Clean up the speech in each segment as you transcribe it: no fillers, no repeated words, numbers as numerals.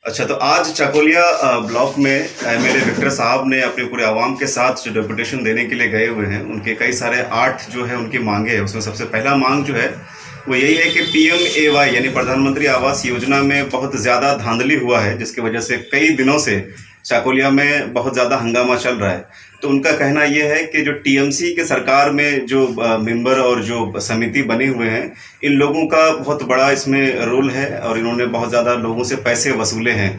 अच्छा, तो आज चाकोलिया ब्लॉक में एमएलए विक्टर साहब ने अपने पूरे आवाम के साथ जो डेपुटेशन देने के लिए गए हुए हैं, उनके कई सारे 8 जो है उनकी मांगे हैं। उसमें सबसे पहला मांग जो है वो यही है कि PMAY यानी प्रधानमंत्री आवास योजना में बहुत ज़्यादा धांधली हुआ है, जिसकी वजह से कई दिनों से चाकोलिया में बहुत ज़्यादा हंगामा चल रहा है। तो उनका कहना यह है कि जो TMC के सरकार में जो मेंबर और जो समिति बने हुए हैं, इन लोगों का बहुत बड़ा इसमें रोल है और इन्होंने बहुत ज़्यादा लोगों से पैसे वसूले हैं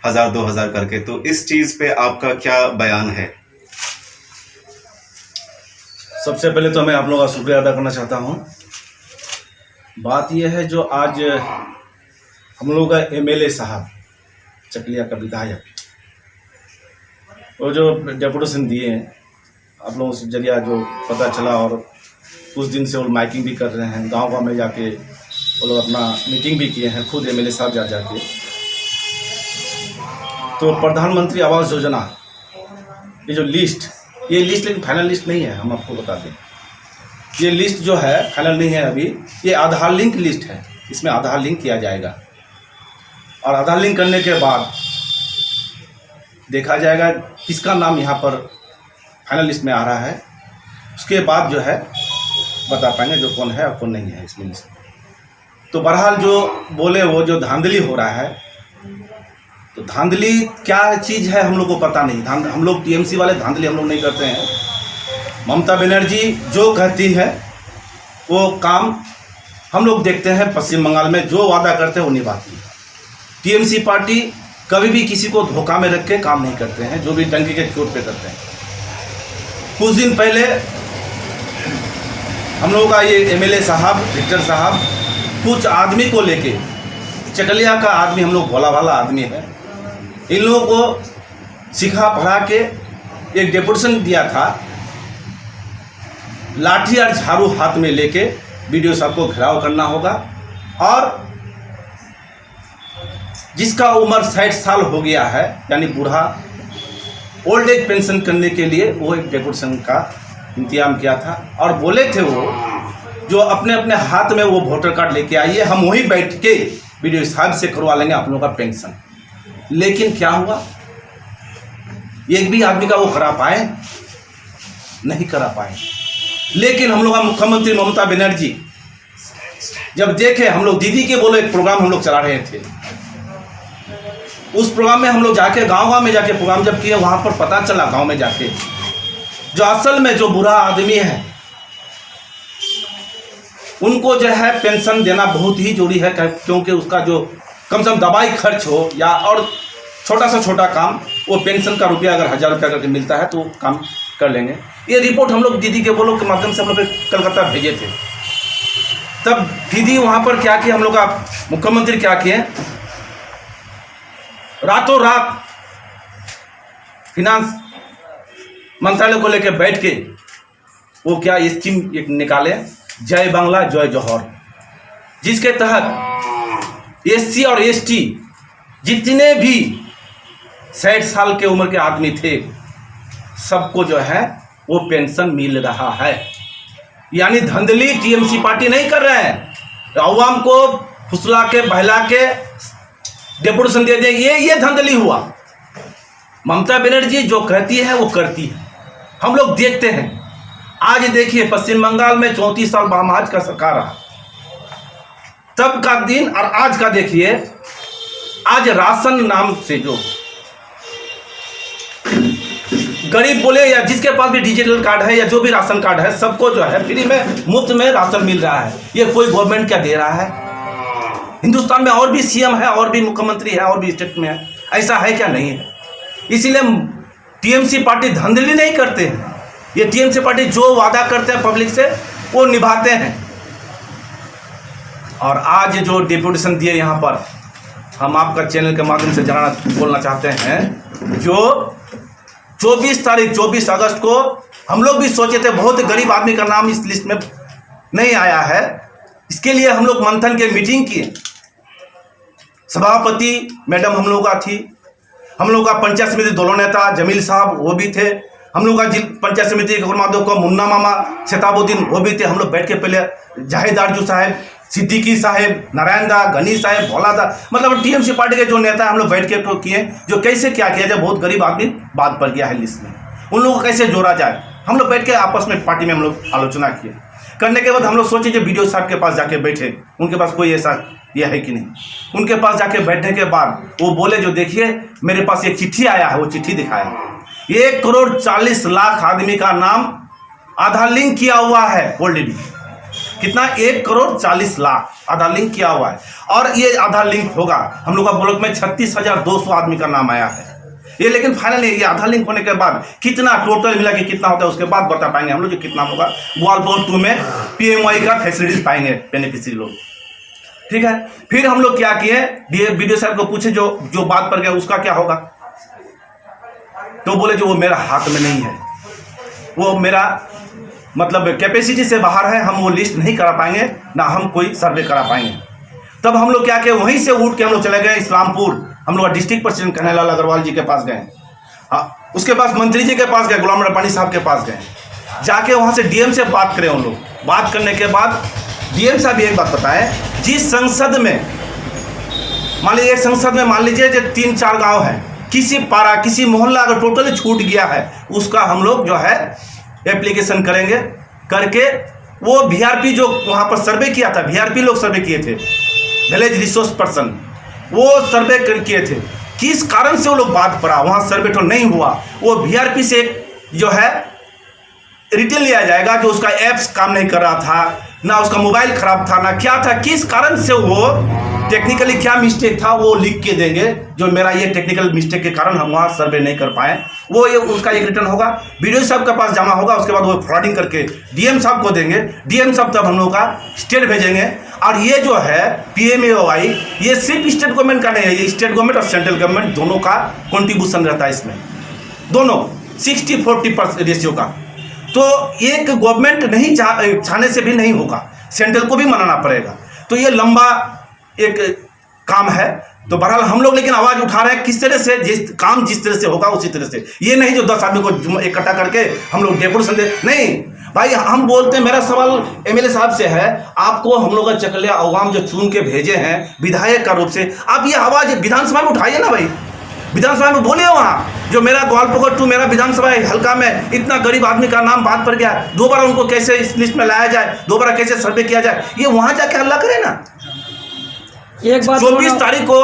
1000-2000 करके। तो इस चीज़ पे आपका क्या बयान है? सबसे पहले तो मैं आप लोगों का शुक्रिया अदा करना चाहता हूँ। बात यह है जो आज हम लोगों का MLA साहब चकलिया का विधायक वो जो डेपुटेशन दिए हैं, आप लोगों से जरिया जो पता चला, और कुछ दिन से वो माइकिंग भी कर रहे हैं, गांव में जाके वो लोग अपना मीटिंग भी किए हैं, खुद MLA साहब जाके। तो प्रधानमंत्री आवास योजना ये जो लिस्ट, ये लिस्ट लेकिन फाइनल लिस्ट नहीं है, हम आपको बता दें। ये लिस्ट जो है फाइनल नहीं है अभी, ये आधार लिंक लिस्ट है। इसमें आधार लिंक किया जाएगा और आधार लिंक करने के बाद देखा जाएगा किसका नाम यहाँ पर फाइनल लिस्ट में आ रहा है। उसके बाद जो है बता पाएंगे जो कौन है और कौन नहीं है इसमें लिस्ट। तो बहरहाल जो बोले वो जो धांधली हो रहा है, तो धांधली क्या चीज़ है हम लोग को पता नहीं। हम लोग TMC वाले धांधली हम लोग नहीं करते हैं। ममता बनर्जी जो कहती है वो काम हम लोग देखते हैं। पश्चिम बंगाल में जो वादा करते हैं वो निभाती है। TMC पार्टी कभी भी किसी को धोखा में रख के काम नहीं करते हैं, जो भी डंके के चोट पे करते हैं। कुछ दिन पहले हम लोगों का ये MLA साहब विक्टर साहब कुछ आदमी को लेके, चकलिया का आदमी हम लोग भोला भाला आदमी है, इन लोगों को सिखा पढ़ा के एक डेपुटेशन दिया था, लाठी और झाड़ू हाथ में लेके BDO साहब को घेराव करना होगा, और जिसका उम्र 60 साल हो गया है यानी बूढ़ा, ओल्ड एज पेंशन करने के लिए वो एक डेपुटेशन का इंतजाम किया था। और बोले थे वो जो अपने अपने हाथ में वो वोटर कार्ड लेके आइए, हम वहीं बैठ के BDO साहब से करवा लेंगे आप लोगों का पेंशन। लेकिन क्या हुआ, एक भी आदमी का वो करा पाए? नहीं करा पाए। लेकिन हम लोग का मुख्यमंत्री ममता बनर्जी जब देखे, हम लोग दीदी के बोले एक प्रोग्राम हम लोग चला रहे थे, उस प्रोग्राम में हम लोग जाके गांव में जाके प्रोग्राम जब किए, वहां पर पता चला गांव में जाके जो असल में जो बुरा आदमी है उनको जो है पेंशन देना बहुत ही जरूरी है, क्योंकि उसका जो कम से कम दवाई खर्च हो या और छोटा से छोटा काम, वो पेंशन का रुपया अगर 1000 रुपया करके मिलता है तो काम कर लेंगे। ये रिपोर्ट हम लोग दीदी के बोलो के माध्यम से हम लोग कलकत्ता भेजे थे। तब दीदी वहाँ पर क्या किए, हम लोग का मुख्यमंत्री क्या किए, रातों रात फिनांस मंत्रालय को लेकर बैठ के वो क्या स्कीम एक निकाले, जय बांग्ला जय जौहर, जिसके तहत SC और ST जितने भी 60 साल के उम्र के आदमी थे सबको जो है वो पेंशन मिल रहा है। यानी धंधली TMC पार्टी नहीं कर रहे हैं, अवाम को फुसला के बहला के डेपुटेशन दे दे, ये धंधली हुआ। ममता बनर्जी जो कहती है वो करती है, हम लोग देखते हैं। आज देखिए पश्चिम बंगाल में 34 साल बामाज का सरकार रहा, तब का दिन और आज का देखिए। आज राशन नाम से जो गरीब बोले या जिसके पास भी डिजिटल कार्ड है या जो भी राशन कार्ड है, सबको जो है फ्री में मुफ्त में राशन मिल रहा है। ये कोई गवर्नमेंट क्या दे रहा है? हिंदुस्तान में और भी CM है, और भी मुख्यमंत्री है, और भी स्टेट में है, ऐसा है क्या? नहीं है। इसीलिए TMC पार्टी धांधली नहीं करते हैं। ये TMC पार्टी जो वादा करते हैं पब्लिक से वो निभाते हैं। और आज जो डेपुटेशन दिए यहाँ पर, हम आपका चैनल के माध्यम से बोलना चाहते हैं, जो 24 अगस्त को हम लोग भी सोचे थे, बहुत गरीब आदमी का नाम इस लिस्ट में नहीं आया है, इसके लिए हम लोग मंथन के मीटिंग किए। सभापति मैडम हम लोग का थी, हम लोग का पंचायत समिति दोनों नेता जमील साहब वो भी थे, हम लोग का पंचायत समिति माधव को मुन्ना मामा शताबुद्दीन वो भी थे। हम लोग बैठ के पहले जाहिद आरजू साहब सिद्दीकी साहेब, नारायण दा, गनी साहेब, भोला दा, मतलब टीएमसी पार्टी के जो नेता हैं हम लोग बैठ के तो किए, जो कैसे क्या किया जाए, बहुत गरीब आदमी बात पड़ गया है लिस्ट में, उन लोगों को कैसे जोड़ा जाए, हम लोग बैठ के आपस में पार्टी में हम लोग आलोचना किए। करने के बाद हम लोग सोचे जो बीडीओ साहब के पास जाके बैठे, उनके पास कोई ऐसा ये है कि नहीं। उनके पास जाके बैठने के बाद वो बोले जो देखिए मेरे पास एक चिट्ठी आया है, वो चिट्ठी दिखाया, 1,40,00,000 आदमी का नाम आधार लिंक किया हुआ है ऑलरेडी। कितना? 1,40,00,000 आधार लिंक किया हुआ है, और ये आधार लिंक होगा। हम लोग का ब्लॉक में 36,200 आदमी का नाम आया है ये, लेकिन फाइनली ये आधार लिंक होने के बाद कितना टोटल मिला के कितना होता है उसके बाद बता पाएंगे हम लोग जो कितना होगा। ग्वालपोर 2 में PMY का फैसिलिटीज पाएंगे बेनिफिशियरी लोग, ठीक है। फिर हम लोग क्या किए, बीडीओ साहब को पूछे जो बात पर गया उसका क्या होगा, तो बोले जो वो मेरा हाथ में नहीं है, वो मेरा मतलब कैपेसिटी से बाहर है, हम वो लिस्ट नहीं करा पाएंगे, ना हम कोई सर्वे करा पाएंगे। तब हम लोग क्या किए, वहीं से उठ के हम लोग चले गए इस्लामपुर, हम लोग डिस्ट्रिक्ट प्रेसिडेंट कन्हैयालाल अग्रवाल जी के पास गए, उसके पास मंत्री जी के पास गए, गुलाम रब्बानी साहब के पास गए, जाके वहाँ से डीएम से बात करें। उन लोग बात करने के बाद डीएम साहब एक बात बताएं, जिस संसद में मान लीजिए एक संसद में मान लीजिए जो 3-4 गाँव है, किसी पारा किसी मोहल्ला अगर टोटली छूट गया है, उसका हम लोग जो है एप्लीकेशन करेंगे, करके वो VRP जो वहाँ पर सर्वे किया था, VRP लोग सर्वे किए थे, विलेज रिसोर्स पर्सन, वो सर्वे किए थे, किस कारण से वो लोग बात पड़ा, वहाँ सर्वे तो नहीं हुआ, वो VRP से जो है रिटर्न लिया जाएगा जो उसका एप्स काम नहीं कर रहा था, ना उसका मोबाइल खराब था, ना क्या था, किस कारण से वो टेक्निकली क्या मिस्टेक था, वो लिख के देंगे जो मेरा ये टेक्निकल मिस्टेक के कारण हम वहाँ सर्वे नहीं कर पाए, वो ये उसका एक रिटर्न होगा, बीडीओ साहब के पास जमा होगा, उसके बाद वो फॉरवर्डिंग करके डीएम साहब को देंगे, डीएम साहब तब हम लोग का स्टेट भेजेंगे। और ये जो है PMAY ये सिर्फ स्टेट गवर्नमेंट का नहीं है, ये स्टेट गवर्नमेंट और सेंट्रल गवर्नमेंट दोनों का कॉन्ट्रीब्यूशन रहता है इसमें, दोनों 60-40% रेशियो का। तो एक गवर्नमेंट नहीं चाहने से भी नहीं होगा, सेंट्रल को भी मनाना पड़ेगा, तो ये लंबा एक काम है। तो बहरहाल हम लोग लेकिन आवाज़ उठा रहे हैं किस तरह से, जिस तरह से होगा उसी तरह से, ये नहीं जो 10 आदमी को इकट्ठा करके हम लोग डेपुटेशन दे, नहीं भाई। हम बोलते हैं, मेरा सवाल MLA साहब से है, आपको हम लोग का चकलिया अवाम जो चुन के भेजे हैं विधायक का रूप से, आप ये आवाज़ विधानसभा में उठाइए ना भाई, विधानसभा में बोलिए, वहाँ जो मेरा ग्वालपोर 2 मेरा विधानसभा हल्का में इतना गरीब आदमी का नाम बात पड़ गया, दोबारा उनको कैसे इस लिस्ट में लाया जाए, दोबारा कैसे सर्वे किया जाए, ये वहाँ जाके हल्ला करें ना। एक बात 24 तारीख को,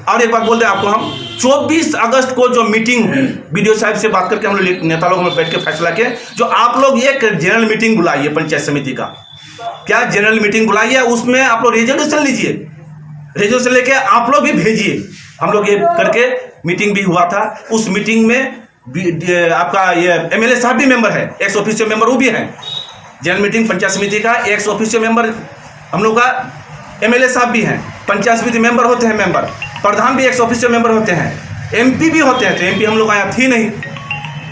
और एक बात बोल रहे हैं आपको हम, 24 अगस्त को जो मीटिंग हुई, बीडीओ साहब से बात करके हम लोग नेता लोग में बैठ के फैसला किया, जो आप लोग एक जनरल मीटिंग बुलाइए पंचायत समिति का, क्या जनरल मीटिंग बुलाइए, उसमें आप लोग रेजोल्यूशन लीजिए, रेजोल्यूशन लेके आप लोग भी भेजिए। हम लोग ये करके मीटिंग भी हुआ था, उस मीटिंग में आपका ये MLA साहब भी मेंबर है, एक्स ऑफिशियल मेंबर वो भी हैं, जनरल मीटिंग पंचायत समिति का एक्स ऑफिशियल मेंबर हम लोग का MLA साहब भी हैं, पंचायत समिति मेंबर होते हैं, मेंबर प्रधान भी एक्स ऑफिशियल मेंबर होते हैं, MP भी होते हैं, तो MP हम लोग यहाँ थी नहीं,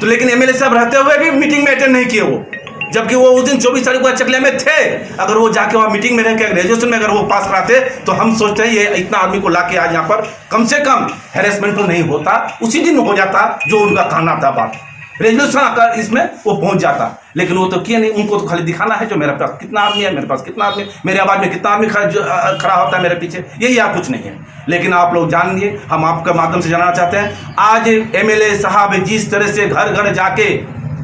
तो लेकिन MLA साहब रहते हुए भी मीटिंग में अटेंड नहीं किए वो, जबकि वो उस दिन 24 तारीख को चकलिया में थे। अगर वो जाके वहाँ मीटिंग में रह के ग्रेजुएशन में अगर वो पास कराते, तो हम सोचते हैं ये इतना आदमी को ला के आज यहाँ पर कम से कम हैरेसमेंट तो नहीं होता, उसी दिन हो जाता जो उनका कहना था, बात रेजोल्यूशन आकर इसमें वो पहुंच जाता, लेकिन वो तो किया नहीं। उनको तो खाली दिखाना है जो मेरे पास कितना आदमी है, मेरे पास कितना आदमी, मेरे आवाज़ में कितना आदमी खड़ा होता है मेरे पीछे, यही आप कुछ नहीं है। लेकिन आप लोग जानिए, हम आपके माध्यम से जानना चाहते हैं, आज MLA साहब जिस तरह से घर घर जाके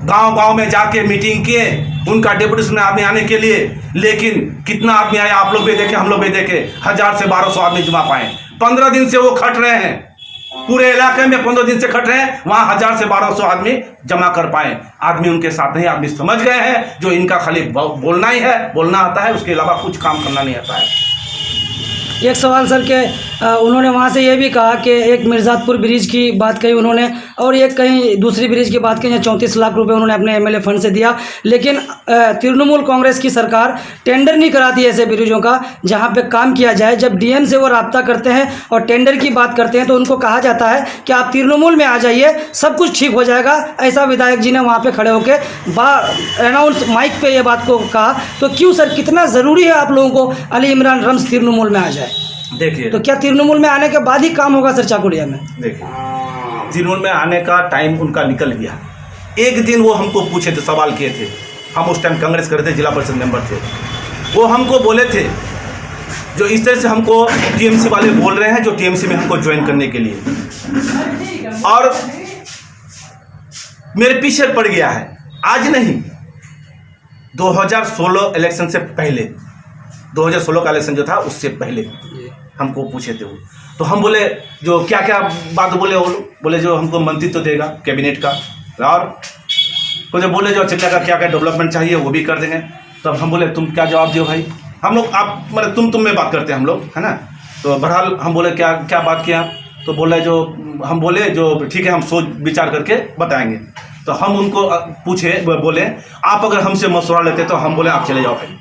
गांव-गांव में जाके मीटिंग किए, उनका डेपुटेशन आदमी आने के लिए, लेकिन कितना आदमी आया आप लोग भी देखे, हम लोग भी देखे, 1000 से 1200 आदमी जमा पाए। 15 दिन से वो खट रहे हैं, पूरे इलाके में 15 दिन से खट रहे हैं, वहाँ 1000 से 1200 आदमी जमा कर पाए। आदमी उनके साथ नहीं, आदमी समझ गए हैं जो इनका खाली बोलना ही है, बोलना आता है, उसके अलावा कुछ काम करना नहीं आता है। एक सवाल सर के उन्होंने वहाँ से ये भी कहा कि एक मिर्ज़ापुर ब्रिज की बात कही उन्होंने, और एक कहीं दूसरी ब्रिज की बात कही, 34 लाख रुपए उन्होंने अपने MLA फंड से दिया, लेकिन तृणमूल कांग्रेस की सरकार टेंडर नहीं कराती ऐसे ब्रिजों का जहाँ पे काम किया जाए। जब DM से वो रब्ता करते हैं और टेंडर की बात करते हैं तो उनको कहा जाता है कि आप तृणमूल में आ जाइए, सब कुछ ठीक हो जाएगा। ऐसा विधायक जी ने वहाँ पर खड़े होकर अनाउंस माइक पर यह बात को कहा। तो क्यों सर, कितना ज़रूरी है आप लोगों को अली इमरान रम्स तृणमूल में आ जाए? देखिए, तो क्या तृणमूल में आने के बाद ही काम होगा सर चाकुलिया में? देखिए, तृणमूल में आने का टाइम उनका निकल गया। एक दिन वो हमको पूछे थे, सवाल किए थे, हम उस टाइम कांग्रेस कर रहे थे, जिला परिषद मेंबर थे, वो हमको बोले थे जो इस तरह से हमको टीएमसी वाले बोल रहे हैं, जो टीएमसी में हमको ज्वाइन करने के लिए, और मेरे पीछे पड़ गया है। आज नहीं, 2016 इलेक्शन से पहले, 2016 का इलेक्शन जो था उससे पहले हमको पूछे थे वो। तो हम बोले जो क्या क्या बात बोले, वो बोले जो हमको मंत्रित्व तो देगा कैबिनेट का, और तो जो बोले जो चिल्ला का क्या क्या डेवलपमेंट चाहिए वो भी कर देंगे। तब हम बोले तुम क्या जवाब दियो भाई, हम लोग आप मतलब तुम में बात करते हैं हम लोग, है ना। तो बहरहाल हम बोले क्या क्या बात किया, तो बोले जो हम बोले जो ठीक है हम सोच विचार करके बताएंगे। तो हम उनको पूछे, बोले आप अगर हमसे मशवरा लेते तो हम बोले आप चले जाओ भाई,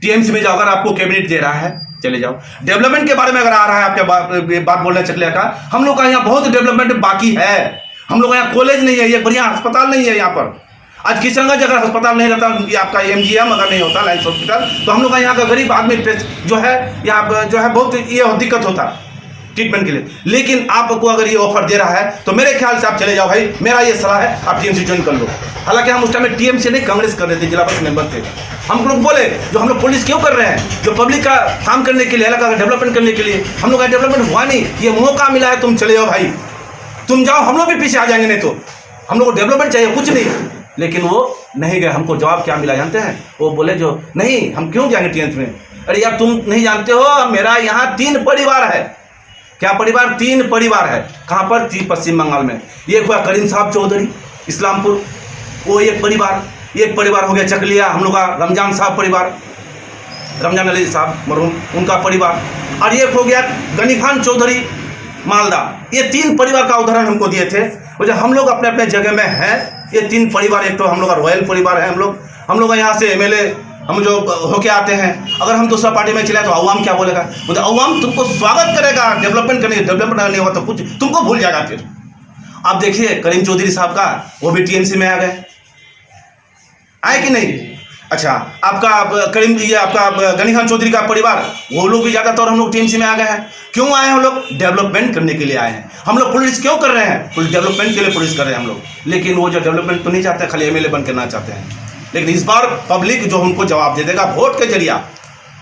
टीएमसी में जाओ, अगर आपको कैबिनेट दे रहा है चले जाओ। डेवलपमेंट के बारे में अगर आ रहा है आपके बात बोलने चकलिया का, हम लोग का यहाँ बहुत डेवलपमेंट बाकी है। हम लोग का यहाँ कॉलेज नहीं है, ये बढ़िया अस्पताल नहीं है यहाँ पर। आज किशनगंज अगर अस्पताल नहीं रहता, ये आपका MGM अगर नहीं होता लाइन्स हॉस्पिटल, तो हम लोग का यहाँ का गरीब आदमी जो है यहाँ जो है बहुत ये दिक्कत होता ट्रीटमेंट के लिए। लेकिन आपको अगर ये ऑफर दे रहा है तो मेरे ख्याल से आप चले जाओ भाई, मेरा ये सलाह है, आप टीएमसी ज्वाइन कर लो। हालांकि हम उस टाइम में टीएमसी नहीं कांग्रेस कर रहे थे, जिला परिषद मेंबर थे। हम लोग बोले जो हम लोग पुलिस क्यों कर रहे हैं, जो पब्लिक का काम करने के लिए, इलाका का डेवलपमेंट करने के लिए। हम लोग का डेवलपमेंट हुआ नहीं, ये मौका मिला है, तुम चले जाओ भाई, तुम जाओ, हम लोग भी पीछे आ जाएंगे। नहीं तो हम लोग को डेवलपमेंट चाहिए, कुछ नहीं। लेकिन वो नहीं गए। हमको जवाब क्या मिला जानते हैं, वो बोले जो नहीं हम क्यों जाएंगे टीएमसी में। अरे यार तुम नहीं जानते हो, मेरा यहाँ 3 परिवार है। क्या परिवार? 3 परिवार है। कहाँ पर? पश्चिम बंगाल में। एक हुआ करीम साहब चौधरी इस्लामपुर, वो एक परिवार। एक परिवार हो गया चकलिया, हम लोग का रमजान साहब परिवार, रमजान अली साहब मरहूम, उनका परिवार। और एक हो गया गनी खान चौधरी मालदा। ये 3 परिवार का उदाहरण हमको दिए थे। वजह हम लोग अपने अपने जगह में हैं। ये 3 परिवार, एक तो हम लोग का रॉयल परिवार है। हम लोग यहाँ से MLA हम जो होके आते हैं, अगर हम दूसरा पार्टी में चले तो अवाम क्या बोलेगा? मतलब अवाम तुमको स्वागत करेगा, डेवलपमेंट करने, डेवलपमेंट नहीं होगा तो कुछ तुमको भूल जाएगा। फिर आप देखिए करीम चौधरी साहब का, वो भी टीएमसी में आ गए, आए कि नहीं? अच्छा, आपका करीम, ये आपका गनी खान चौधरी का परिवार, वो लोग भी ज़्यादातर हम लोग टीएमसी में आ गए हैं। क्यों आए हैं हम लोग? डेवलपमेंट करने के लिए आए हैं। हम लोग पुलिस क्यों कर रहे हैं? पुलिस डेवलपमेंट के लिए पुलिस कर रहे हैं हम लोग। लेकिन वो जो डेवलपमेंट तो नहीं चाहते, खाली MLA बन करना चाहते हैं। लेकिन इस बार पब्लिक जो उनको जवाब दे देगा वोट के जरिया,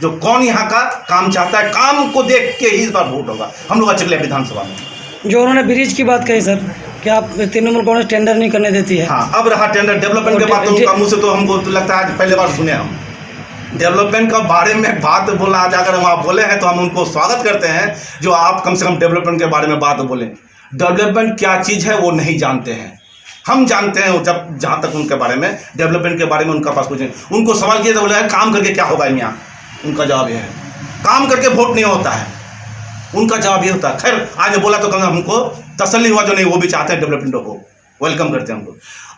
जो कौन यहाँ का काम चाहता है, काम को देख के ही इस बार वोट होगा हम लोग चकलिया विधानसभा में। जो उन्होंने ब्रिज की बात कही सर, क्या आप तृणमूल कांग्रेस टेंडर नहीं करने देती है? हाँ, अब रहा टेंडर। डेवलपमेंट के बाद तो उनका मुँह से तो हमको तो लगता है आज पहले बार सुने हम। डेवलपमेंट का बारे में बात बोला, आज अगर हम आप बोले हैं तो हम उनको स्वागत करते हैं, जो आप कम से कम डेवलपमेंट के बारे में बात बोलें। डेवलपमेंट क्या चीज़ है वो नहीं जानते हैं, हम जानते हैं। जब जहाँ तक उनके बारे में, डेवलपमेंट के बारे में उनका पास कुछ नहीं। उनको सवाल किया तो बोला है काम करके क्या होगा यहाँ? उनका जवाब यह है काम करके वोट नहीं होता है। उनका जवाब ये होता है। खैर आज बोला तो कम हमको तसल्ली हुआ, जो नहीं वो भी चाहते हैं डेवलपमेंट को, वेलकम करते हैं हमको।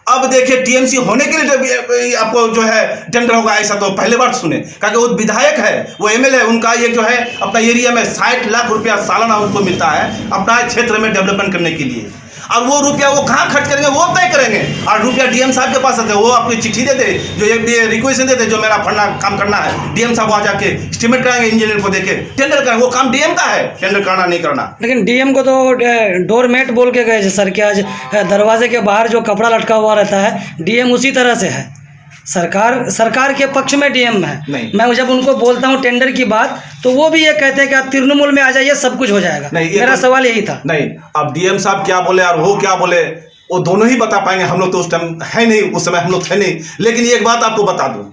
अब देखिए टीएमसी होने के लिए आपको जो है टेंडर होगा, ऐसा तो पहले बार सुने। क्योंकि वो विधायक है, वो MLA, उनका ये जो है अपना एरिया में 60 लाख रुपया सालाना उनको मिलता है अपना क्षेत्र में डेवलपमेंट करने के लिए। और वो रुपया वो कहाँ खर्च करेंगे वो तय करेंगे। और रुपया DM साहब के पास आते हैं, वो अपनी चिट्ठी देते, जो एक रिक्वेस्ट देते जो मेरा फंडा काम करना है, DM साहब वहाँ जाके एस्टिमेट कराएंगे, इंजीनियर को देके टेंडर कराएंगे। वो काम DM का है, टेंडर करना नहीं करना। लेकिन DM को तो डोरमेट बोल के गए सर कि आज दरवाजे के बाहर जो कपड़ा लटका हुआ रहता है, DM उसी तरह से है। सरकार के पक्ष में DM है। मैं जब उनको बोलता हूँ टेंडर की बात, तो वो भी ये कहते हैं कि आप तृणमूल में आ जाइए, सब कुछ हो जाएगा। मेरा सवाल यही था। नहीं, अब DM साहब क्या बोले और वो क्या बोले, वो दोनों ही बता पाएंगे। हम लोग तो उस टाइम है नहीं, उस समय हम लोग थे नहीं। लेकिन एक बात आपको बता दूं,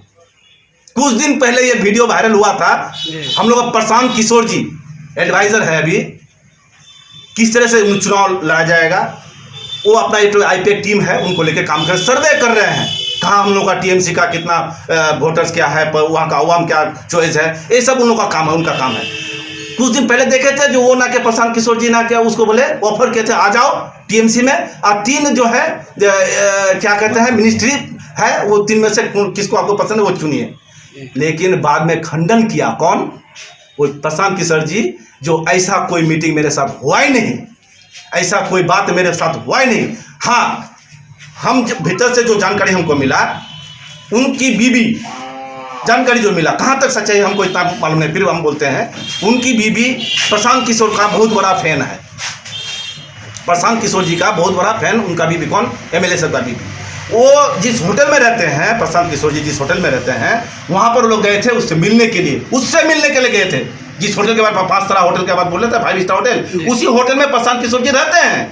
कुछ दिन पहले ये वीडियो वायरल हुआ था। हम लोग प्रशांत किशोर जी एडवाइजर है अभी, किस तरह से चुनाव लड़ा जाएगा, वो अपना एक IPAC टीम है, उनको लेकर काम कर सर्वे कर रहे हैं। कहाँ हम लोग का TMC का कितना वोटर्स क्या है, वहाँ का अवाम क्या चॉइस है, ये सब उन लोग का काम है, उनका काम है। कुछ दिन पहले देखे थे जो वो ना के प्रशांत किशोर जी ना क्या उसको बोले ऑफर किए थे आ जाओ TMC में। और 3 जो है क्या कहते हैं मिनिस्ट्री है, वो 3 में से किसको आपको पसंद है वो चुनिए। लेकिन बाद में खंडन किया कौन? वो प्रशांत किशोर जी, जो ऐसा कोई मीटिंग मेरे साथ हुआ ही नहीं, ऐसा कोई बात मेरे साथ हुआ ही नहीं। हाँ, हम भीतर से जो जानकारी हमको मिला, उनकी बीबी जानकारी जो मिला, कहाँ तक सच्चाई हमको इतना मालूम नहीं, फिर हम बोलते हैं उनकी बीबी प्रशांत किशोर का बहुत बड़ा फैन है। प्रशांत किशोर जी का बहुत बड़ा फैन, उनका बीबी कौन? MLA साहब का बीबी। वो जिस होटल में रहते हैं, प्रशांत किशोर जी जिस होटल में रहते हैं, वहाँ पर लोग गए थे उससे मिलने के लिए, गए थे। जिस होटल के बाद 5 तारा होटल के बाद बोल रहे थे 5 स्टार होटल, उसी होटल में प्रशांत किशोर जी रहते हैं,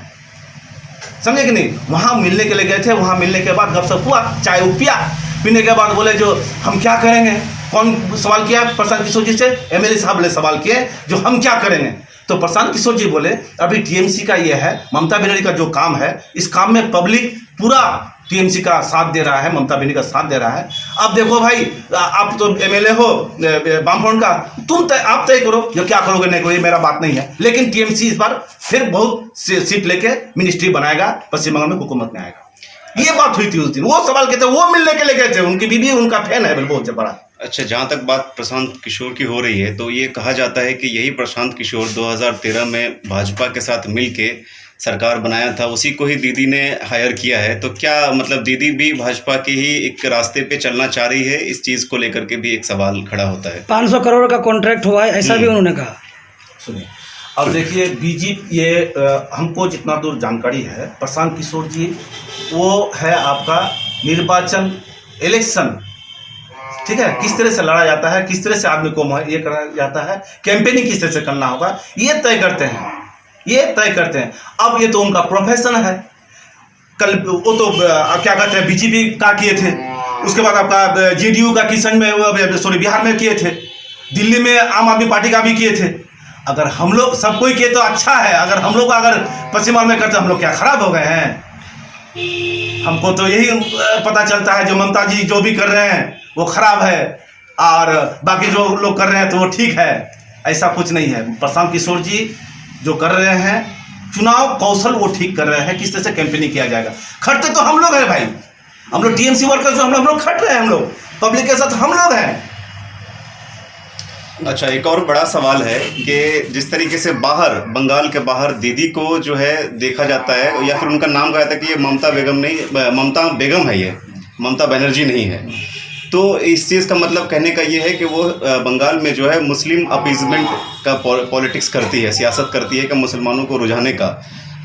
समझे कि नहीं। वहाँ मिलने के लिए गए थे, वहाँ मिलने के बाद गपशप हुआ, चाय पिया, पीने के बाद बोले जो हम क्या करेंगे, कौन सवाल किया प्रशांत किशोर जी से, एमएलए साहब ने सवाल किए जो हम क्या करेंगे। तो प्रशांत किशोर जी बोले अभी टीएमसी का ये है, ममता बनर्जी का जो काम है, इस काम में पब्लिक पूरा टीएमसी का साथ दे रहा है, ममता बनर्जी का साथ दे रहा है। अब देखो भाई, आप तो एमएलए हो वामफ्रंट का, आप तय करो जो क्या करोगे नहीं करोगे, मेरा बात नहीं है। लेकिन टीएमसी इस बार फिर बहुत सीट लेके मिनिस्ट्री बनाएगा, पश्चिम बंगाल में हुकूमत में आएगा। ये बात हुई थी उस दिन, वो सवाल कहते वो मिलने के लिए गए थे, उनकी बीबी उनका फैन है बहुत बड़ा। अच्छा, जहाँ तक बात प्रशांत किशोर की हो रही है, तो ये कहा जाता है कि यही प्रशांत किशोर 2013 में भाजपा के साथ मिलके सरकार बनाया था, उसी को ही दीदी ने हायर किया है। तो क्या मतलब दीदी भी भाजपा के ही एक रास्ते पे चलना चाह रही है? इस चीज़ को लेकर के भी एक सवाल खड़ा होता है। 500 करोड़ का कॉन्ट्रैक्ट हुआ है, ऐसा भी उन्होंने कहा। सुनिए, अब देखिए बीजेपी, ये हमको जितना दूर जानकारी है, प्रशांत किशोर जी वो है आपका निर्वाचन इलेक्शन, ठीक है, किस तरह से लड़ा जाता है, किस तरह से आदमी को ये करा जाता है, कैंपेनिंग किस तरह से करना होगा, ये तय करते हैं, ये तय करते हैं। अब ये तो उनका प्रोफेशन है। कल वो तो क्या कहते हैं बीजेपी का किए थे, उसके बाद आपका जेडीयू का किशन में, सॉरी बिहार में किए थे, दिल्ली में आम आदमी पार्टी का भी किए थे। अगर हम लोग सब कोई किए तो अच्छा है, अगर हम लोग अगर पश्चिम बंगाल में करते हम लोग क्या खराब हो गए हैं? हमको तो यही पता चलता है जो ममता जी जो भी कर रहे हैं वो खराब है, और बाकी जो लोग कर रहे हैं तो वो ठीक है। ऐसा कुछ नहीं है। प्रशांत किशोर जी जो कर रहे हैं चुनाव कौशल वो ठीक कर रहे हैं, किस तरह से कैंपेनिंग किया जाएगा। खटते तो हम लोग हैं भाई, हम लोग टीएमसी वर्कर्स, हम लोग खट रहे हैं, हम लोग पब्लिक के साथ हम लोग हैं। अच्छा, एक और बड़ा सवाल है कि जिस तरीके से बाहर, बंगाल के बाहर दीदी को जो है देखा जाता है, या फिर उनका नाम कहा जाता है कि ये ममता बेगम नहीं, ममता बेगम है, ये ममता बनर्जी नहीं है। तो इस चीज़ का मतलब कहने का ये है कि वो बंगाल में जो है मुस्लिम अपीजमेंट का पॉलिटिक्स करती है, सियासत करती है कि मुसलमानों को रुझाने का।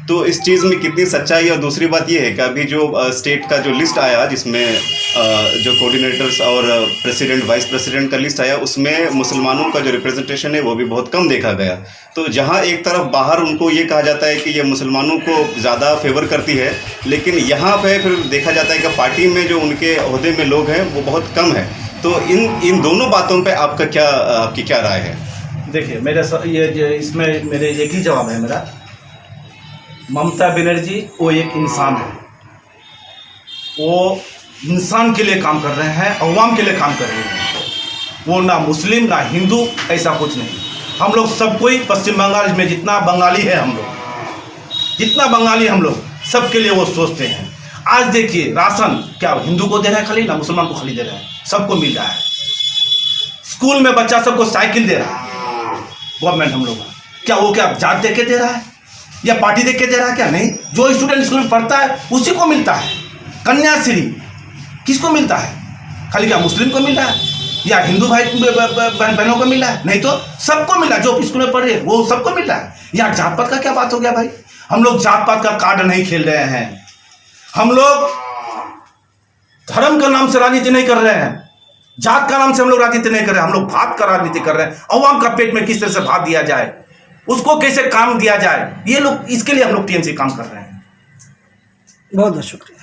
तो इस चीज़ में कितनी सच्चाई है? और दूसरी बात ये है कि अभी जो स्टेट का जो लिस्ट आया, जिसमें जो कोऑर्डिनेटर्स और प्रेसिडेंट वाइस प्रेसिडेंट का लिस्ट आया, उसमें मुसलमानों का जो रिप्रेजेंटेशन है वो भी बहुत कम देखा गया। तो जहाँ एक तरफ बाहर उनको ये कहा जाता है कि ये मुसलमानों को ज़्यादा फेवर करती है, लेकिन यहाँ पे फिर देखा जाता है कि पार्टी में जो उनके ओहदे में लोग हैं वो बहुत कम है। तो इन दोनों बातों पर आपकी क्या राय है? देखिए ये इसमें मेरे एक ही जवाब है मेरा। ममता बनर्जी वो एक इंसान है, वो इंसान के लिए काम कर रहे हैं, अवाम के लिए काम कर रहे हैं। वो ना मुस्लिम ना हिंदू, ऐसा कुछ नहीं। हम लोग सब कोई पश्चिम बंगाल में जितना बंगाली है, हम लोग जितना बंगाली हम लोग सबके लिए वो सोचते हैं। आज देखिए राशन क्या हिंदू को दे रहे हैं खाली, ना मुसलमान को खाली दे रहे हैं, सबको मिल रहा है। स्कूल में बच्चा सबको साइकिल दे रहा है गवर्नमेंट हम लोग का। क्या वो क्या जात देख के दे रहा है या पार्टी देख के दे रहा है? क्या नहीं, जो स्टूडेंट स्कूल में पढ़ता है उसी को मिलता है। कन्याश्री किसको मिलता है? खाली क्या मुस्लिम को मिल रहा है या हिंदू भाई बहनों को मिल रहा है? नहीं तो सबको मिल रहा है, जो स्कूल में पढ़ रहे हैं वो सबको मिल रहा है। यहाँ जात पात का क्या बात हो गया भाई? हम लोग जात पात का कार्ड नहीं खेल रहे हैं, हम लोग धर्म का नाम से राजनीति नहीं कर रहे हैं, जात का नाम से हम लोग राजनीति नहीं कर रहे हैं। हम लोग भात का राजनीति कर रहे हैं। अवाम का पेट में किस तरह से भात दिया जाए, उसको कैसे काम दिया जाए, ये लोग इसके लिए हम लोग टीएमसी काम कर रहे हैं। बहुत बहुत शुक्रिया।